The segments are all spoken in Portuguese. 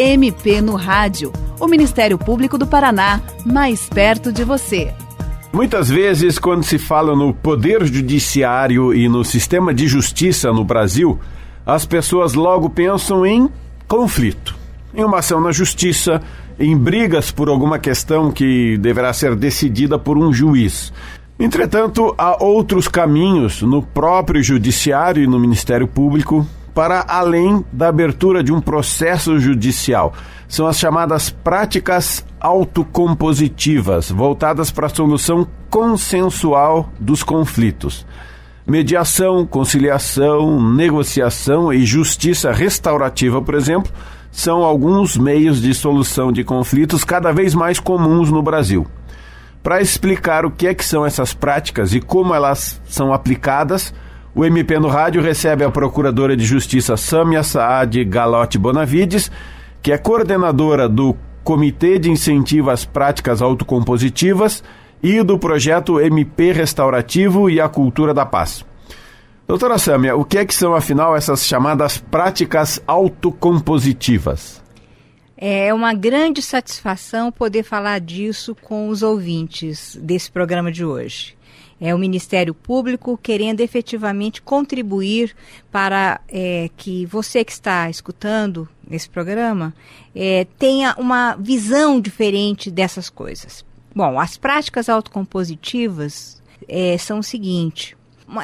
MP no Rádio, o Ministério Público do Paraná, mais perto de você. Muitas vezes, quando se fala no poder judiciário e no sistema de justiça no Brasil, as pessoas logo pensam em conflito, em uma ação na justiça, em brigas por alguma questão que deverá ser decidida por um juiz. Entretanto, há outros caminhos no próprio judiciário e no Ministério Público para além da abertura de um processo judicial. São as chamadas práticas autocompositivas, voltadas para a solução consensual dos conflitos. Mediação, conciliação, negociação e justiça restaurativa, por exemplo, são alguns meios de solução de conflitos cada vez mais comuns no Brasil. Para explicar o que é que são essas práticas e como elas são aplicadas, o MP no Rádio recebe a Procuradora de Justiça Sâmia Saad Galotti Bonavides, que é coordenadora do Comitê de Incentivo às Práticas Autocompositivas e do projeto MP Restaurativo e a Cultura da Paz. Doutora Sâmia, o que é que são, afinal, essas chamadas práticas autocompositivas? É uma grande satisfação poder falar disso com os ouvintes desse programa de hoje. É o Ministério Público querendo efetivamente contribuir para que você que está escutando esse programa tenha uma visão diferente dessas coisas. Bom, as práticas autocompositivas são o seguinte: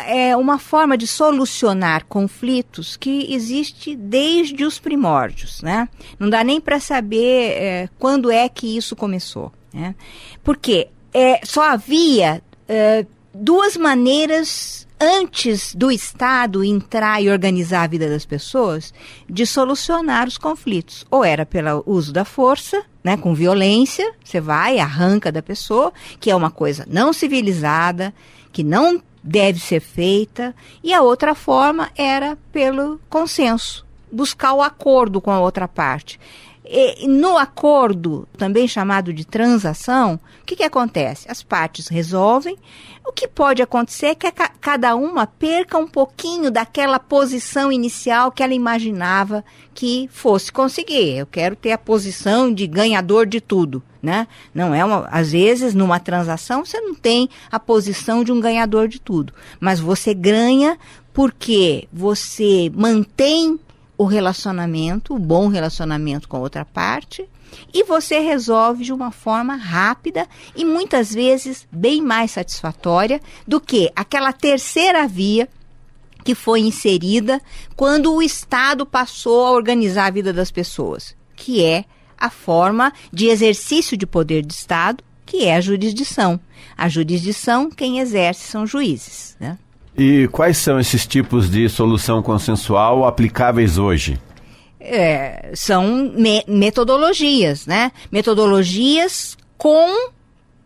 é uma forma de solucionar conflitos que existe desde os primórdios, né? Não dá nem para saber quando é que isso começou, né? Porque só havia duas maneiras antes do Estado entrar e organizar a vida das pessoas de solucionar os conflitos. Ou era pelo uso da força, né, com violência, você vai, arranca da pessoa, que é uma coisa não civilizada, que não deve ser feita, e a outra forma era pelo consenso, buscar o acordo com a outra parte. E no acordo, também chamado de transação, o que acontece? As partes resolvem. O que pode acontecer é que cada uma perca um pouquinho daquela posição inicial que ela imaginava que fosse conseguir. Eu quero ter a posição de ganhador de tudo, né? Não é às vezes, numa transação, você não tem a posição de um ganhador de tudo. Mas você ganha porque você mantém o relacionamento, o bom relacionamento com a outra parte, e você resolve de uma forma rápida e muitas vezes bem mais satisfatória do que aquela terceira via que foi inserida quando o Estado passou a organizar a vida das pessoas, que é a forma de exercício de poder de Estado, que é a jurisdição. A jurisdição, quem exerce são juízes, né? E quais são esses tipos de solução consensual aplicáveis hoje? São metodologias, né? Metodologias com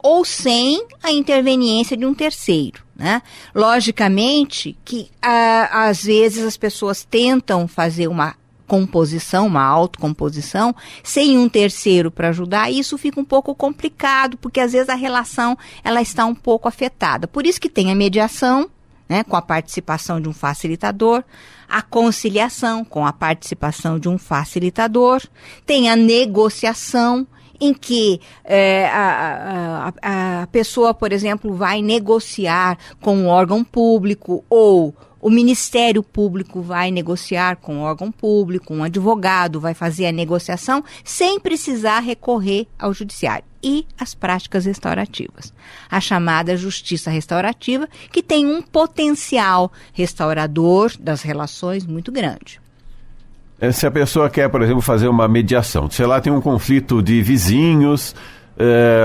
ou sem a interveniência de um terceiro, né? Logicamente que às vezes as pessoas tentam fazer uma composição, uma autocomposição, sem um terceiro para ajudar, e isso fica um pouco complicado, porque às vezes a relação ela está um pouco afetada. Por isso que tem a mediação, né, com a participação de um facilitador, a conciliação com a participação de um facilitador, tem a negociação, em que a pessoa, por exemplo, vai negociar com um órgão público, ou o Ministério Público vai negociar com um órgão público, um advogado vai fazer a negociação sem precisar recorrer ao judiciário. E as práticas restaurativas, a chamada justiça restaurativa, que tem um potencial restaurador das relações muito grande. Se a pessoa quer, por exemplo, fazer uma mediação, sei lá, tem um conflito de vizinhos,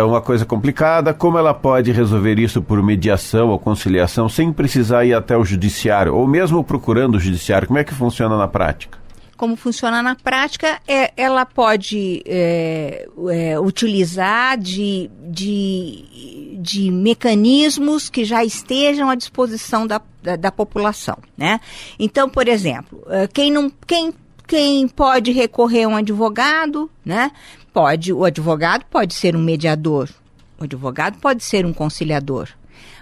uma coisa complicada, como ela pode resolver isso por mediação ou conciliação sem precisar ir até o judiciário, ou mesmo procurando o judiciário? Como é que funciona na prática? Como funciona na prática, ela pode utilizar de mecanismos que já estejam à disposição da população, né? Então, por exemplo, quem pode recorrer a um advogado, né? O advogado pode ser um mediador, o advogado pode ser um conciliador.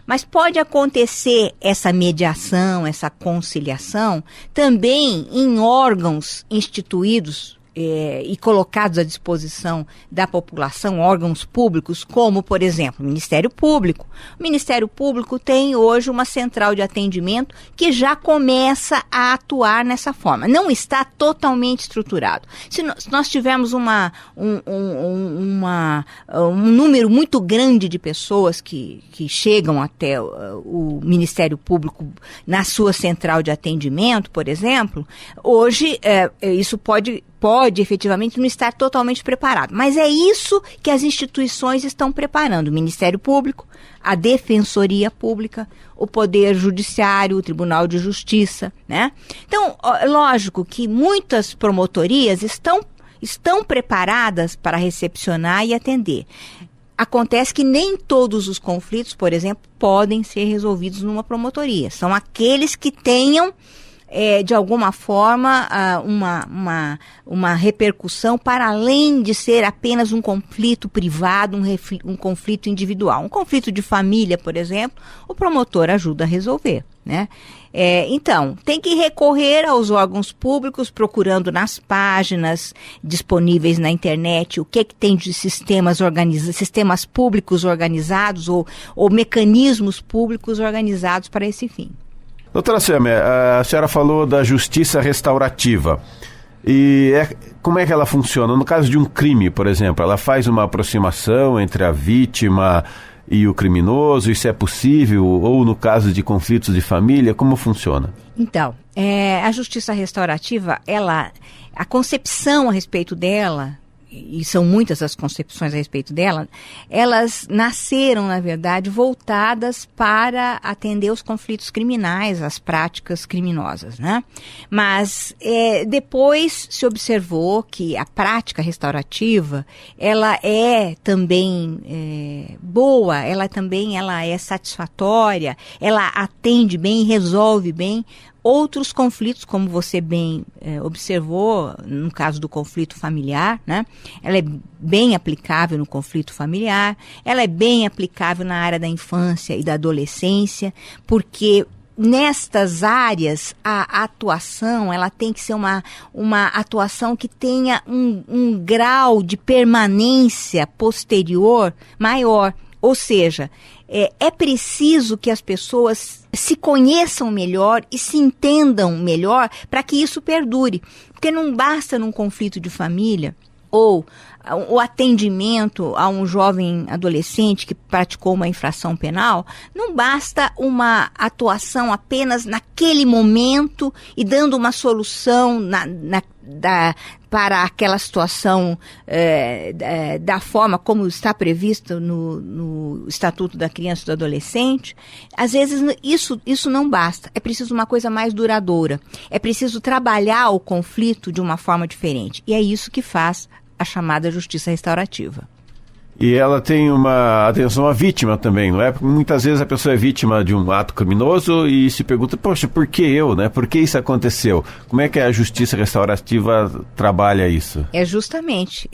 Mas pode acontecer essa mediação, essa conciliação, também em órgãos instituídos e colocados à disposição da população, órgãos públicos, como, por exemplo, o Ministério Público. O Ministério Público tem hoje uma central de atendimento que já começa a atuar nessa forma. Não está totalmente estruturado. Se nós tivermos um número muito grande de pessoas que chegam até o Ministério Público na sua central de atendimento, por exemplo, hoje isso pode efetivamente não estar totalmente preparado. Mas é isso que as instituições estão preparando. O Ministério Público, a Defensoria Pública, o Poder Judiciário, o Tribunal de Justiça, né? Então, lógico que muitas promotorias estão preparadas para recepcionar e atender. Acontece que nem todos os conflitos, por exemplo, podem ser resolvidos numa promotoria. São aqueles que tenham de alguma forma, uma repercussão para além de ser apenas um conflito privado, um conflito individual. Um conflito de família, por exemplo, o promotor ajuda a resolver, né? Então, tem que recorrer aos órgãos públicos, procurando nas páginas disponíveis na internet o que tem de sistemas públicos organizados ou mecanismos públicos organizados para esse fim. Doutora Sâmia, a senhora falou da justiça restaurativa. Como é que ela funciona? No caso de um crime, por exemplo, ela faz uma aproximação entre a vítima e o criminoso? Isso é possível? Ou no caso de conflitos de família, como funciona? Então, a justiça restaurativa, a concepção a respeito dela, e são muitas as concepções a respeito dela, elas nasceram, na verdade, voltadas para atender os conflitos criminais, as práticas criminosas, né? Mas depois se observou que a prática restaurativa, ela é também boa, ela é satisfatória, ela atende bem, resolve bem outros conflitos, como você bem observou, no caso do conflito familiar, né? Ela é bem aplicável no conflito familiar, ela é bem aplicável na área da infância e da adolescência, porque nestas áreas a atuação, ela tem que ser uma atuação que tenha um grau de permanência posterior maior, ou seja, é preciso que as pessoas se conheçam melhor e se entendam melhor para que isso perdure. Porque não basta num conflito de família ou o atendimento a um jovem adolescente que praticou uma infração penal, não basta uma atuação apenas naquele momento e dando uma solução para aquela situação da forma como está previsto no Estatuto da Criança e do Adolescente. Às vezes isso não basta, é preciso uma coisa mais duradoura, é preciso trabalhar o conflito de uma forma diferente, e é isso que faz a chamada justiça restaurativa. E ela tem uma atenção à vítima também, não é? Porque muitas vezes a pessoa é vítima de um ato criminoso e se pergunta, poxa, por que eu, né? Por que isso aconteceu? Como é que a justiça restaurativa trabalha isso? Justamente,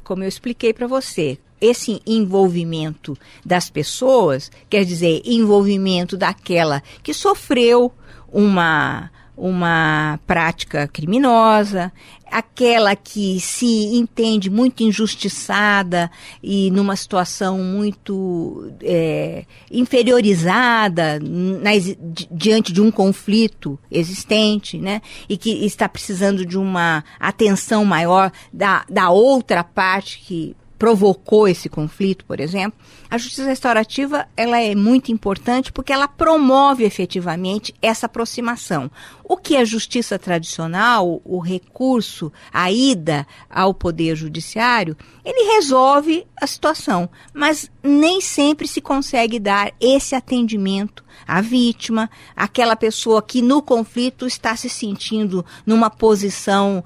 como eu expliquei para você, esse envolvimento das pessoas, quer dizer, envolvimento daquela que sofreu uma prática criminosa, aquela que se entende muito injustiçada e numa situação muito inferiorizada diante de um conflito existente, né? E que está precisando de uma atenção maior da outra parte que provocou esse conflito, por exemplo. A justiça restaurativa, ela é muito importante porque ela promove efetivamente essa aproximação. O que é justiça tradicional, o recurso, a ida ao Poder Judiciário, ele resolve a situação, mas nem sempre se consegue dar esse atendimento à vítima, aquela pessoa que no conflito está se sentindo numa posição,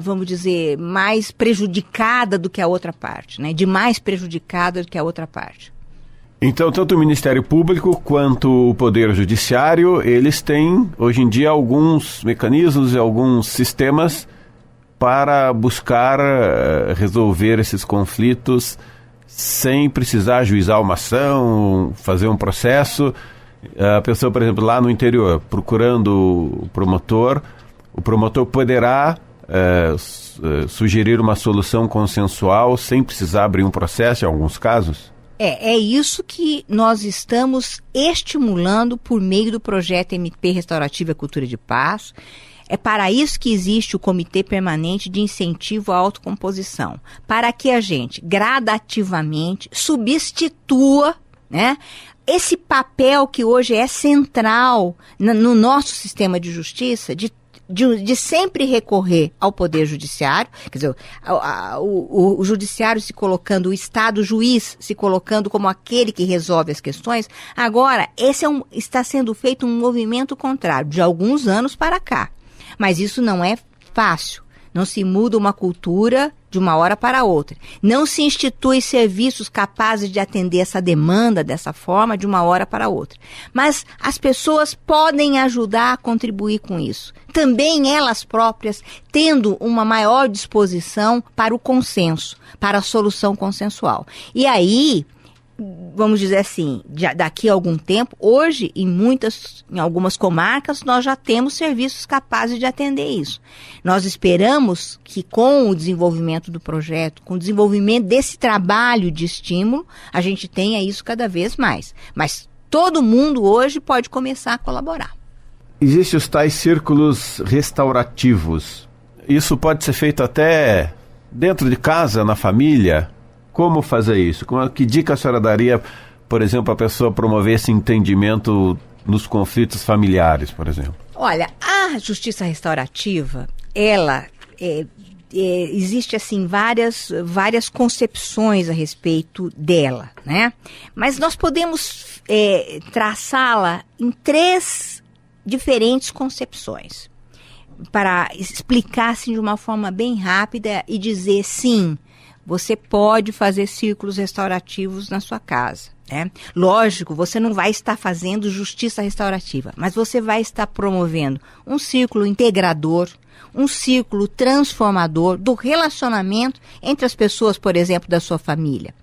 vamos dizer, mais prejudicada do que a outra parte, né? De mais prejudicada do que a outra parte. Então, tanto o Ministério Público quanto o Poder Judiciário, eles têm, hoje em dia, alguns mecanismos e alguns sistemas para buscar resolver esses conflitos sem precisar ajuizar uma ação, fazer um processo. A pessoa, por exemplo, lá no interior, procurando o promotor poderá sugerir uma solução consensual sem precisar abrir um processo em alguns casos? É isso que nós estamos estimulando por meio do projeto MP Restaurativa e Cultura de Paz. É para isso que existe o Comitê Permanente de Incentivo à Autocomposição, para que a gente gradativamente substitua, né, esse papel que hoje é central no nosso sistema de justiça, de sempre recorrer ao Poder Judiciário, quer dizer, o Judiciário se colocando, o Estado juiz se colocando como aquele que resolve as questões. Agora, está sendo feito um movimento contrário, de alguns anos para cá. Mas isso não é fácil. Não se muda uma cultura de uma hora para outra. Não se institui serviços capazes de atender essa demanda dessa forma de uma hora para outra. Mas as pessoas podem ajudar a contribuir com isso. Também elas próprias tendo uma maior disposição para o consenso, para a solução consensual. E aí, vamos dizer assim, daqui a algum tempo, hoje em algumas comarcas nós já temos serviços capazes de atender isso. Nós esperamos que com o desenvolvimento do projeto, com o desenvolvimento desse trabalho de estímulo, a gente tenha isso cada vez mais. Mas todo mundo hoje pode começar a colaborar. Existem os tais círculos restaurativos. Isso pode ser feito até dentro de casa, na família. Como fazer isso? Que dica a senhora daria, por exemplo, a pessoa promover esse entendimento nos conflitos familiares, por exemplo? Olha, a justiça restaurativa, ela existe assim várias concepções a respeito dela, né? Mas nós podemos traçá-la em 3 diferentes concepções para explicar assim, de uma forma bem rápida e dizer sim. Você pode fazer círculos restaurativos na sua casa, né? Lógico, você não vai estar fazendo justiça restaurativa, mas você vai estar promovendo um círculo integrador, um círculo transformador do relacionamento entre as pessoas, por exemplo, da sua família.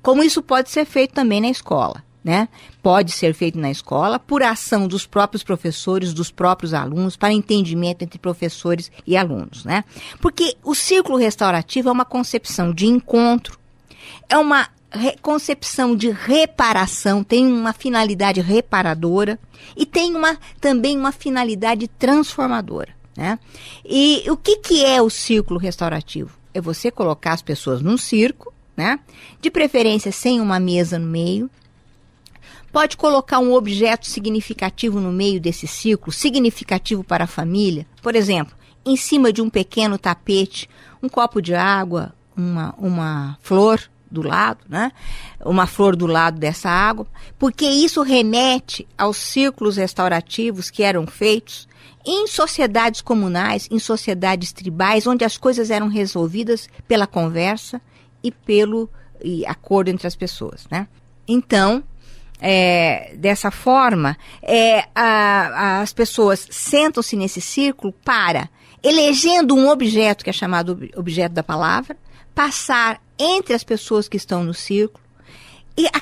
Como isso pode ser feito também na escola, né? Pode ser feito na escola por ação dos próprios professores, dos próprios alunos, para entendimento entre professores e alunos, né? Porque o círculo restaurativo é uma concepção de encontro, é uma concepção de reparação, tem uma finalidade reparadora e tem também uma finalidade transformadora, né? E o que é o círculo restaurativo? É você colocar as pessoas num círculo, né? De preferência sem uma mesa no meio. Pode colocar um objeto significativo no meio desse círculo, significativo para a família. Por exemplo, em cima de um pequeno tapete, um copo de água, uma flor do lado, né? Uma flor do lado dessa água, porque isso remete aos círculos restaurativos que eram feitos em sociedades comunais, em sociedades tribais, onde as coisas eram resolvidas pela conversa e pelo acordo entre as pessoas, né? Então, dessa forma, as pessoas sentam-se nesse círculo para, elegendo um objeto que é chamado objeto da palavra, passar entre as pessoas que estão no círculo, e a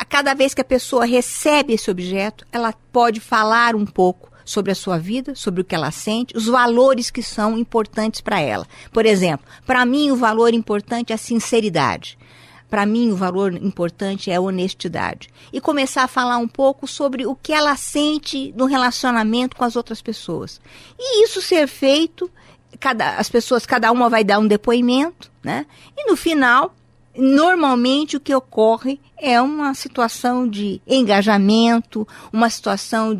cada vez que a pessoa recebe esse objeto, ela pode falar um pouco sobre a sua vida, sobre o que ela sente, os valores que são importantes para ela. Por exemplo, para mim o valor importante é a sinceridade. Para mim, o valor importante é a honestidade. E começar a falar um pouco sobre o que ela sente no relacionamento com as outras pessoas. E isso ser feito, cada uma vai dar um depoimento, né? E no final, normalmente o que ocorre é uma situação de engajamento, uma situação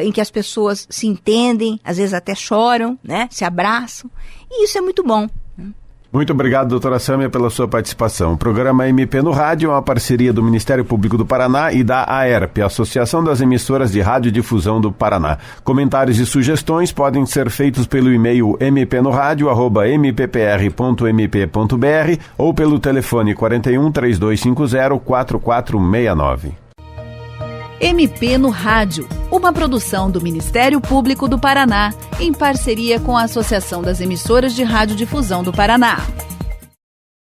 em que as pessoas se entendem, às vezes até choram, né? Se abraçam. E isso é muito bom. Muito obrigado, doutora Sâmia, pela sua participação. O programa MP no Rádio é uma parceria do Ministério Público do Paraná e da AERP, Associação das Emissoras de Radiodifusão do Paraná. Comentários e sugestões podem ser feitos pelo e-mail mpnoradio@mppr.mp.br ou pelo telefone 41 3250 4469. MP no Rádio, uma produção do Ministério Público do Paraná, em parceria com a Associação das Emissoras de Radiodifusão do Paraná.